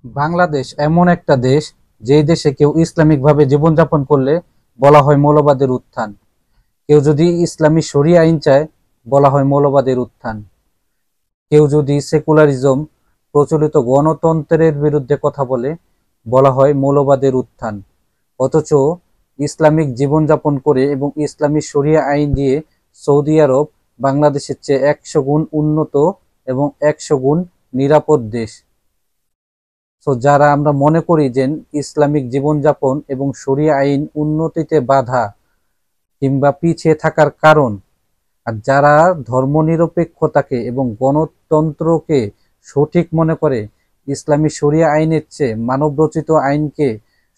বাংলাদেশ এমন একটা দেশ, যেই দেশে কেউ ইসলামিকভাবে জীবনযাপন করলে বলা হয় মৌলবাদের উত্থান। কেউ যদি ইসলামী শরিয়া আইন চায়, বলা হয় মৌলবাদের উত্থান। কেউ যদি সেকুলারিজম, প্রচলিত গণতন্ত্রের বিরুদ্ধে কথা বলে, বলা হয় মৌলবাদের উত্থান। অথচ ইসলামিক জীবনযাপন করে এবং ইসলামী শরিয়া আইন দিয়ে সৌদি আরব বাংলাদেশের চেয়ে 100 গুণ উন্নত এবং 100 গুণ নিরাপদ দেশ। তো যারা আমরা মনে করি যে ইসলামিক জীবনযাপন এবং শরিয়া আইন উন্নতিতে বাধা কিংবা পিছিয়ে থাকার কারণ, আর যারা ধর্মনিরপেক্ষতাকে এবং গণতন্ত্রকে সঠিক মনে করে, ইসলামী শরিয়া আইনের চেয়ে মানবরচিত আইনকে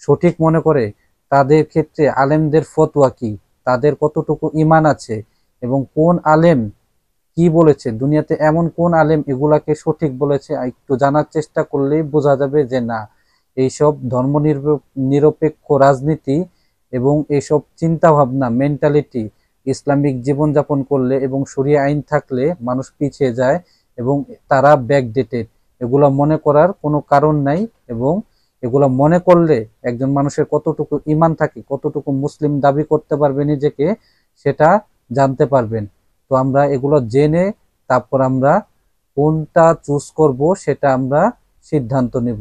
সঠিক মনে করে, তাদের ক্ষেত্রে আলেমদের ফতোয়া কি, তাদের কতটুকু ঈমান আছে এবং কোন আলেম কি বলেছে, দুনিয়াতে এমন কোন আলেম এগুলাকে সঠিক বলেছে, একটু জানার চেষ্টা করলেই বোঝা যাবে যে না, এইসব নিরপেক্ষ রাজনীতি এবং এইসব চিন্তা ভাবনা, মেন্টালিটি ইসলামিক জীবনযাপন করলে এবং শরিয়া আইন থাকলে মানুষ পিছিয়ে যায় এবং তারা ব্যাকডেটেড। এগুলা মনে করার কোনো কারণ নাই। এবং এগুলা মনে করলে একজন মানুষের কতটুকু ঈমান থাকে, কতটুকু মুসলিম দাবি করতে পারবে নিজেকে, সেটা জানতে পারবেন। তো আমরা এগুলো জেনে তারপর আমরা কোনটা চুজ করব সেটা আমরা সিদ্ধান্ত নেব।